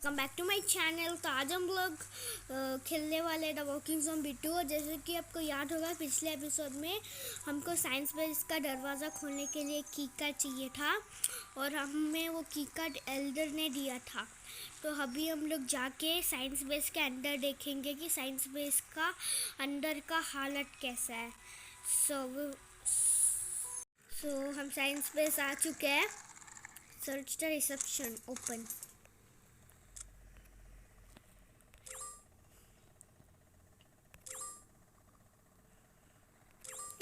Welcome back to my channel. तो आज हम लोग खेलने वाले द वॉकिंग ज़ॉम्बी 2। जैसे कि आपको याद होगा पिछले एपिसोड में हमको साइंस बेस का दरवाज़ा खोलने के लिए की कार्ड चाहिए था और हमें वो की कार्ड एल्डर ने दिया था। तो अभी हम लोग जाके साइंस बेस के अंदर देखेंगे कि साइंस बेस का अंदर का हालत कैसा है। सो हम साइंस बेस आ चुके हैं। Search the reception open.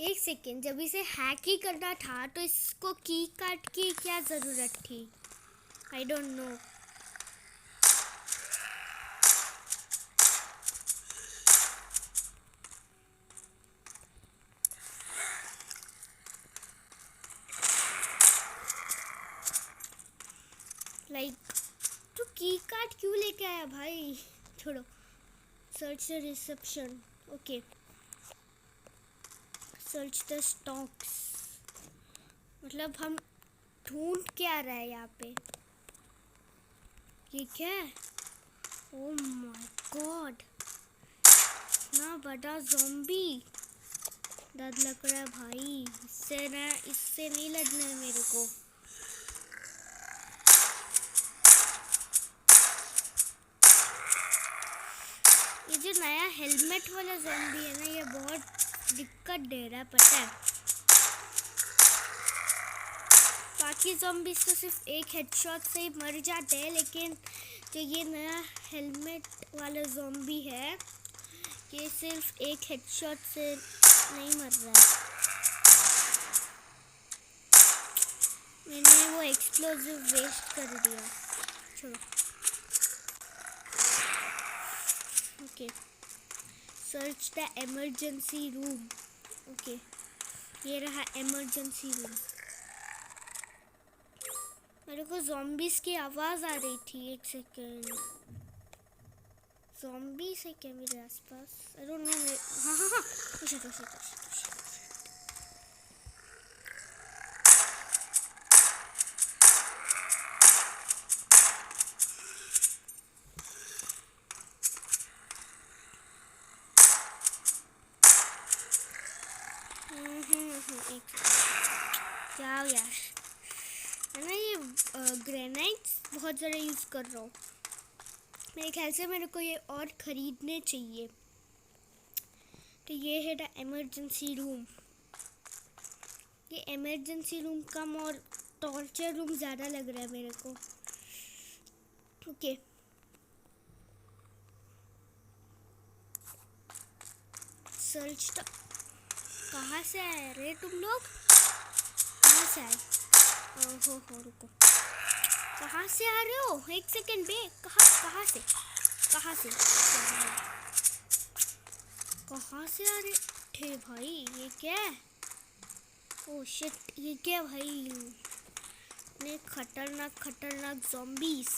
एक सेकेंड, जब इसे हैक ही करना था तो इसको की कार्ड की क्या ज़रूरत थी? I don't know. लाइक तो की कार्ड क्यों लेके आया भाई? छोड़ो। Search the reception. Okay, search the stocks. मतलब हम ढूंढ क्या रहे हैं यहाँ पे? ये क्या है? ओ माय गॉड, इतना बड़ा ज़ॉम्बी। डर लग रहा है भाई। इससे नहीं लड़ना है मेरे को। ये जो नया हेलमेट वाला ज़ॉम्बी है ना, ये बहुत दिक्कत दे रहा है, पता है। बाकी ज़ॉम्बीज़ तो सिर्फ एक हेडशॉट से ही मर जाते हैं, लेकिन जो ये नया हेलमेट वाला ज़ॉम्बी है, ये सिर्फ एक हेडशॉट से नहीं मर रहा है। मैंने वो एक्सप्लोजिव वेस्ट कर दिया। चलो okay, search the emergency room. Okay, ये रहा इमरजेंसी रूम। मेरे को ज़ॉम्बीज़ की आवाज़ आ रही थी। एक सेकेंड, ज़ॉम्बीज़ है क्या मेरे आसपास? I don't know. हाँ हाँ हाँ, कुछ एक जाओ यार। है ना, ये ग्रेनाइट्स बहुत ज़्यादा यूज़ कर रहा हूँ। मेरे ख्याल से मेरे को ये और ख़रीदने चाहिए। तो ये है द इमरजेंसी रूम। ये इमरजेंसी रूम कम और टॉर्चर रूम ज़्यादा लग रहा है मेरे को। Okay, search the. कहाँ से आए रे तुम लोग? कहाँ से आए? ओहो हो, रुको। कहाँ से आ रहे हो? एक सेकेंड बे, कहाँ से? कहाँ से? कहाँ से आ रहे थे भाई? ये क्या है? ओह शिट, ये क्या भाई? इतने खतरनाक खतरनाक ज़ॉम्बीज़।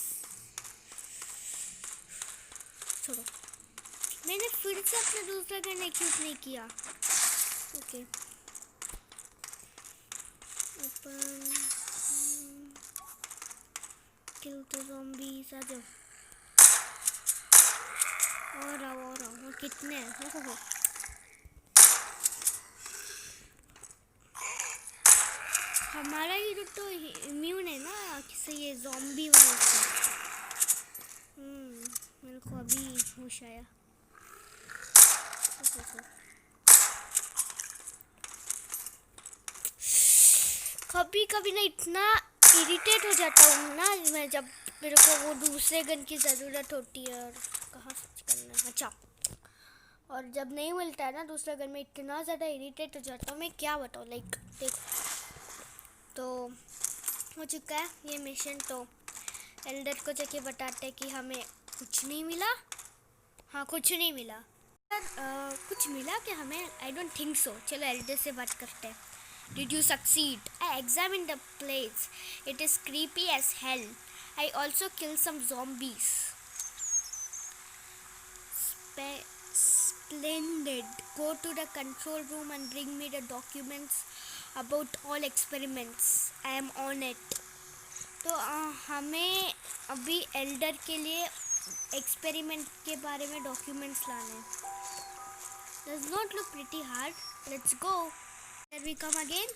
छोड़ो, मैंने फिर से अपना दूसरा गन एक्यूट नहीं किया। Okay, open kill the zombies. आ जाओ। और कितने हैं? हो। हमारा हीरो तो इम्यून है ना किसी ये ज़ॉम्बी वाले से। मेरे को अभी होश आया। कभी कभी ना इतना इरिटेट हो जाता हूँ ना मैं, जब मेरे को वो दूसरे गन की ज़रूरत होती है। और कहाँ सर्च करना है? अच्छा, और जब नहीं मिलता है ना दूसरा गन में, इतना ज़्यादा इरिटेट हो जाता हूँ मैं, क्या बताऊँ। लाइक देखो, तो हो चुका है ये मिशन। तो एल्डर को जाके बताते हैं कि हमें कुछ नहीं मिला। हाँ, कुछ नहीं मिला। कुछ मिला क्या हमें? I don't think so. चलो एल्डर से बात करते हैं। Did you succeed? I examine the place, it is creepy as hell. I also kill some zombies. Splendid. Go to the control room and bring me the documents about all experiments. I am on it. तो हमें अभी Elder के लिए experiment के बारे में documents लाने हैं. Does not look pretty hard. Let's go. Here we come again.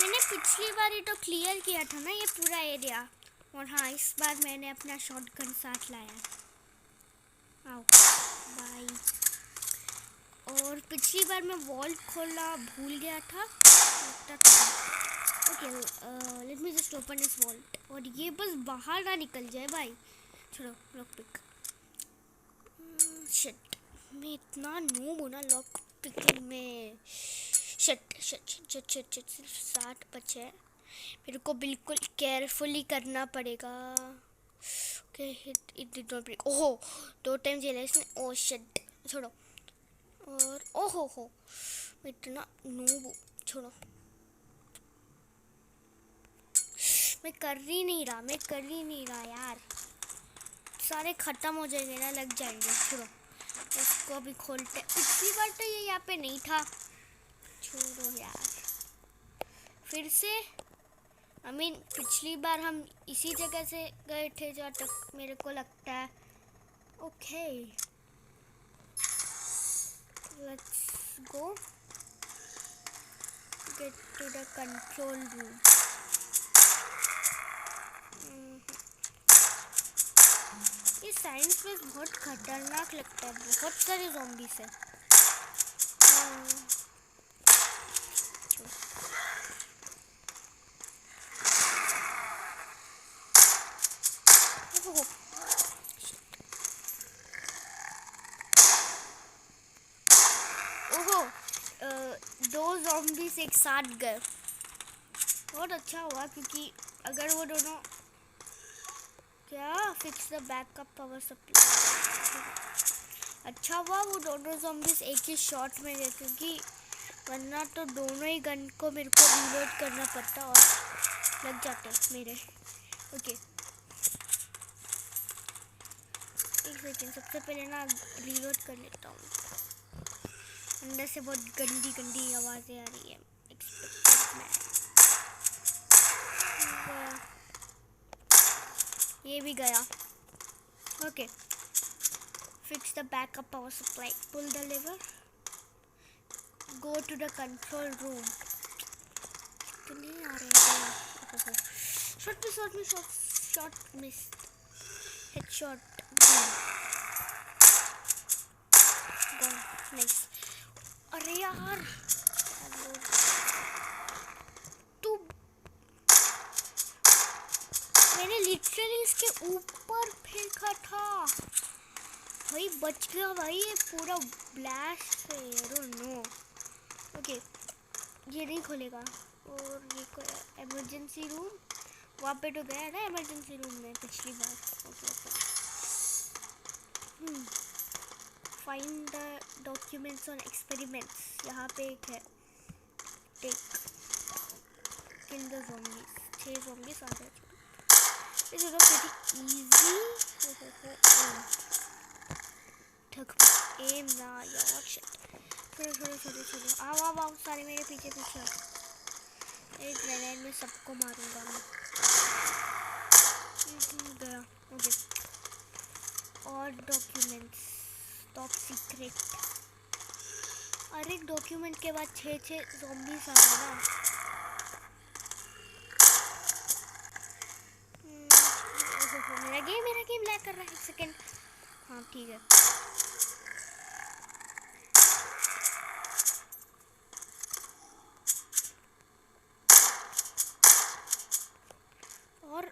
मैंने पिछली बार ही तो क्लियर किया था ना ये पूरा एरिया. और हाँ, इस बार मैंने अपना शॉटगन साथ लाया. आओ बाय. और पिछली बार मैं वॉल्ट खोलना भूल गया था. Okay, let me just open this vault. और ये बस बाहर ना निकल जाए भाई. छोड़ो, लॉक पिक. शिट, मैं इतना नूब हूँ ना लॉक पिकिंग में. Shit shit shit shit shit. सिर्फ 60 बचे हैं. मेरे को बिल्कुल केयरफुली करना पड़ेगा. Okay, it did not break. ओहो, 2 टाइम झेला इसने. ओह शिट, छोड़ो. और ओहो हो, मैं इतना नूब. छोड़ो, मैं कर ही नहीं रहा यार. सारे ख़त्म हो जाएंगे ना, लग जाएंगे. छोड़ो, इसको अभी खोलते. पिछली बार तो ये यहाँ पे नहीं था. छोड़ो यार. फिर से पिछली बार हम इसी जगह से गए थे जहाँ तक मेरे को लगता है. Okay, let's go get to the control room. ये साइंस में बहुत खतरनाक लगता है. बहुत सारे ज़ॉम्बीज़ हैं. ओहो, 2 ज़ॉम्बीज़ एक साथ गए. बहुत अच्छा हुआ, क्योंकि अगर वो दोनों क्या fix the backup power supply. अच्छा हुआ वो दोनों ज़ॉम्बीज़ एक ही शॉट में गए, क्योंकि वरना तो दोनों ही गन को मेरे को रीलोड करना पड़ता और लग जाते मेरे. ओके, एक सेकेंड. सबसे पहले ना रीलोड कर लेता हूँ. अंदर से बहुत गंदी आवाज़ें आ रही है. एक्सपेक्टेड मैं. ये भी गया. Okay, fix the backup power supply. Pull the lever. Go to the control room. कितने आ रहे हैं. Shot miss. Headshot. Gun. Nice. अरे यार, तू. मैंने लिटरली इसके ऊपर फेंका था भाई. बच गया भाई. ये पूरा ब्लास्ट है. I don't know. ओके, ये नहीं खोलेगा. और ये कोई इमरजेंसी रूम. वहाँ पे तो गया ना इमरजेंसी रूम में पिछली बार. Okay okay. Find the documents on experiments. यहाँ पे एक है. Take kill the zombies. 6 zombies आ गए. This is pretty easy. ठक एम ना यार. शिट. छोड़ो. आओ सारे मेरे पीछे. एक ग्रेनेड में सबको मारूंगा मैं. गया. ओके, और डॉक्यूमेंट्स. Top secret. और एक डॉक्यूमेंट के बाद 6 ज़ॉम्बीज़ आ गए ना. मेरा गेम लैग कर रहा है. 1 सेकेंड. हाँ ठीक है. और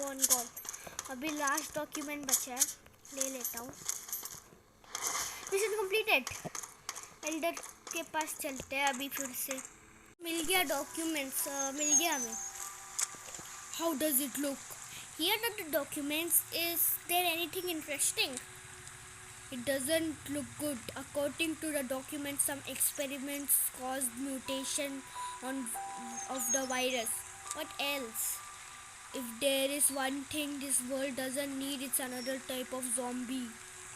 गॉन. अभी लास्ट डॉक्यूमेंट बचा है, ले लेता हूँ. Mission completed. एल्डर के पास चलते हैं अभी फिर से. मिल गया डॉक्यूमेंट्स. मिल गया हमें. How does it look? Here are the documents. Is there anything interesting? It doesn't look good. According to the documents, some experiments caused mutation on of the virus. What else? If there is one thing this world doesn't need, it's another type of zombie.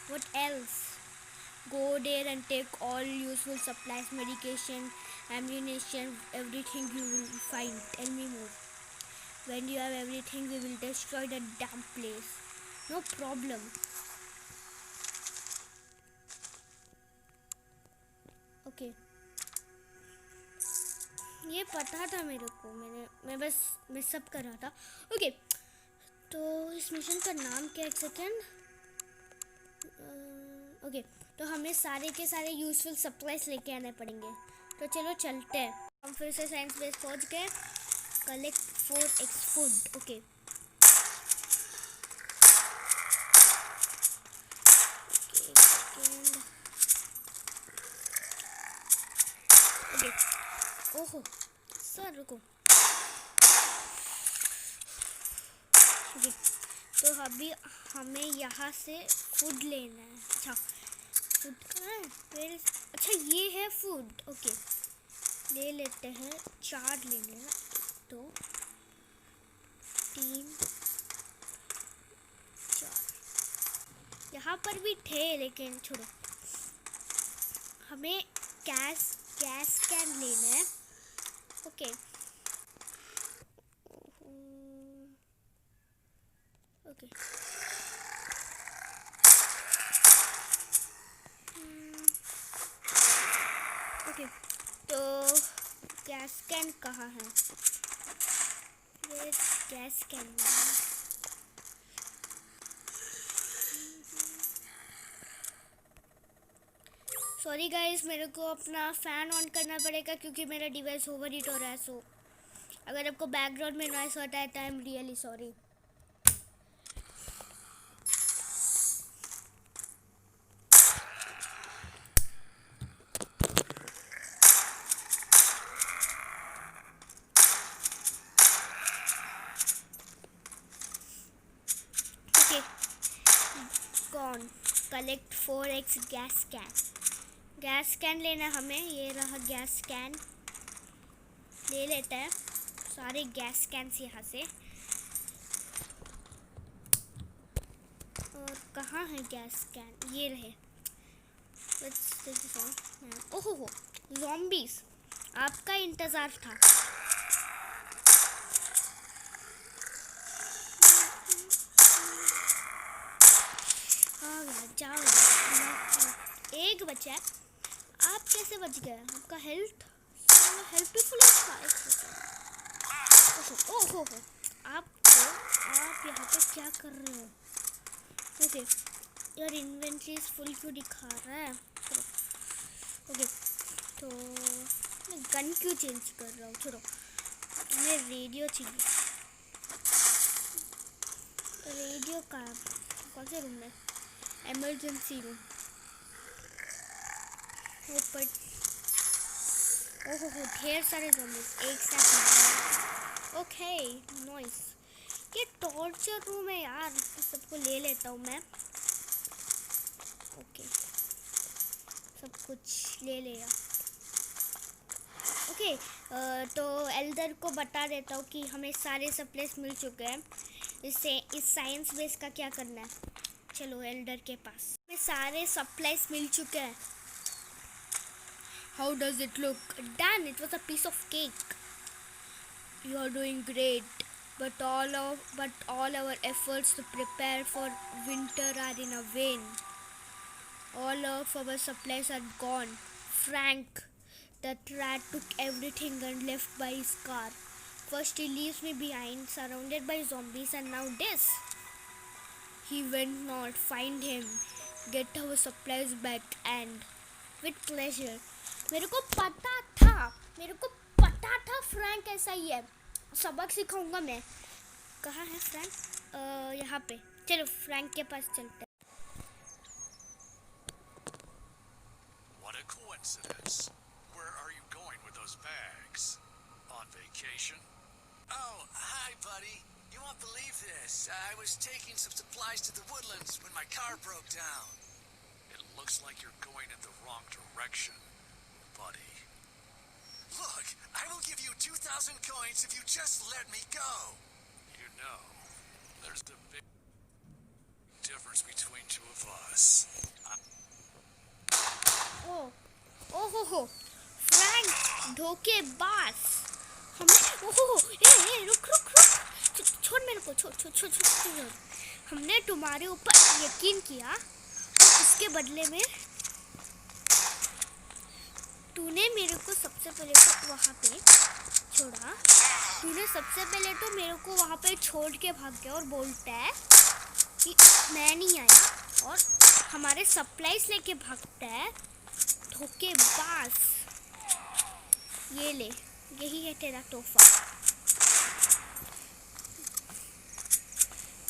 What else? Go there and take all useful supplies, medication, ammunition, everything you will find. Tell me more. When you have everything, we will destroy the damn place. No problem. Okay. ये पता था मेरे को, मैं सब कर रहा था. ओके, तो इस मिशन का नाम क्या, एक सेकेंड. ओके, तो हमें सारे के सारे यूजफुल सप्लाइज लेके आने पड़ेंगे. तो चलो चलते हैं. हम फिर से साइंस बेस पहुंच गए. Collect 4x food. ओके, ओहो सर रुको. ओके, तो अभी हमें यहाँ से फूड लेना है. अच्छा, फूड कहाँ है? फिर अच्छा ये है फूड. ओके, ले लेते हैं. 4 लेने हैं. 2 3 4. यहाँ पर भी थे लेकिन छोड़ो. हमें गैस कैन लेना है. Okay, okay. ओके, तो गैस कैन कहाँ है? Gas can. सॉरी गाइस, मेरे को अपना फ़ैन ऑन करना पड़ेगा क्योंकि मेरा डिवाइस ओवर हीट हो रहा है. सो अगर आपको बैकग्राउंड में नॉइस होता है तो I am really sorry. Okay, gone. Collect 4x gas can. Gas can लेना हमें. ये रहा गैस कैन. ले लेते हैं सारे गैस कैन्स यहाँ से. और कहाँ है गैस कैन? ये रहे. ओहो हो, ज़ॉम्बीज़, आपका इंतज़ार था. जाओ, एक बचा है. आप कैसे बच गए? आपका हेल्थ हेल्पफुल था. ओहो, आप यहाँ पे क्या कर रहे हो? ओके, यार इन्वेंटरी फुल क्यों दिखा रहा है? ओके, तो मैं गन क्यों चेंज कर रहा हूँ? छोड़ो, मैं रेडियो चाहिए. रेडियो का कौन से रूम में? Emergency room. ऊपर ओहो हो, ढेर सारे ज़ॉम्बीज़ एक साथ. Okay, noise. ये टॉर्चर रूम है यार. सबको ले लेता हूँ मैं. ओके, सब कुछ ले लिया. ओके, तो एल्डर को बता देता हूँ कि हमें सारे सप्लाइज मिल चुके हैं. इससे इस साइंस बेस का क्या करना है. चलो एल्डर के पास. हमें सारे सप्लाइज मिल चुके हैं. How does it look? Damn, it was a piece of cake. You are doing great, but all our efforts to prepare for winter are in a vain. All of our supplies are gone. Frank, the rat, took everything and left by his car. First he leaves me behind, surrounded by zombies, and now this. He went north. Find him, get our supplies back, and with pleasure. मेरे को पता था Frank ऐसा ही है. सबक सिखाऊंगा मैं. कहाँ है फ्रैंक? यहाँ पे. चलो फ्रैंक के पास चलते हैं. What a coincidence. Where are you going with those bags? On vacation? Oh, hi, buddy. You won't believe this. I was taking some supplies to the woodlands when my car broke down. It looks like you're going in the wrong direction, buddy. Look, I I will give you 2,000 coins if you just let me go. You know, there's a big difference between two of us. ओहो Frank धोखेबाज हमने ओहो रुक छोड़ मेरे को छोड़ हमने तुम्हारे ऊपर यकीन किया और उसके बदले में तूने मेरे को सबसे पहले तो वहाँ पे छोड़ा। तूने सबसे पहले तो मेरे को वहाँ पे छोड़ के भाग गया और बोलता है कि मैं नहीं आया और हमारे सप्लाईज लेके भागता है। धोखेबाज, ये ले, यही है तेरा तोहफा।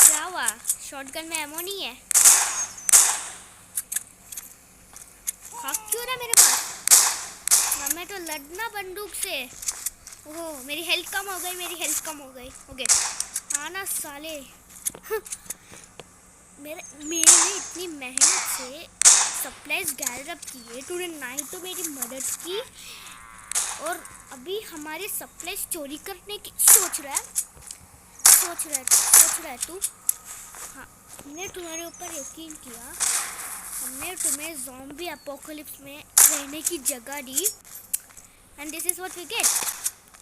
क्या हुआ? शॉटगन में एमो नहीं है? खाक क्यों रहा मेरे पास? मैं तो लड़ना बंदूक से। ओह मेरी हेल्थ कम हो गई। ओके आना साले। मैंने इतनी मेहनत से सप्लाईज गैदर अप किए, तूने ना ही तो मेरी मदद की और अभी हमारे सप्लाईज चोरी करने की सोच रहा है तू। हाँ, हमने तुम्हारे ऊपर यकीन किया, हमने तुम्हें ज़ॉम्बी अपोकलिप्स में रहने की जगह दी and this is what we get,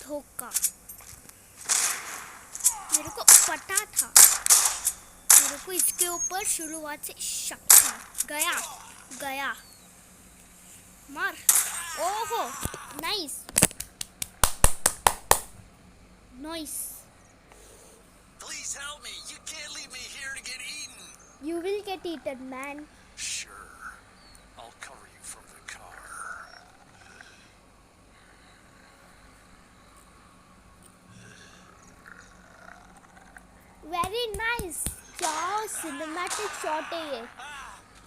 धोखा। मेरे को पता था, मेरे को इसके ऊपर शुरुआत से शक था। गया मार। ओहो nice. Please help me. You can't leave me here to get eaten. You will get eaten, man. Sure. I'll cover you from the car. Very nice. क्या सिनेमैटिक शॉट है ये,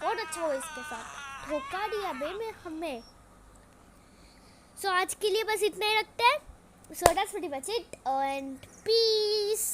बहुत अच्छा हुआ इसके साथ। धोखा दिया बे में हमें। सो आज के लिए बस इतना ही रखते हैं। So that's pretty much it and peace.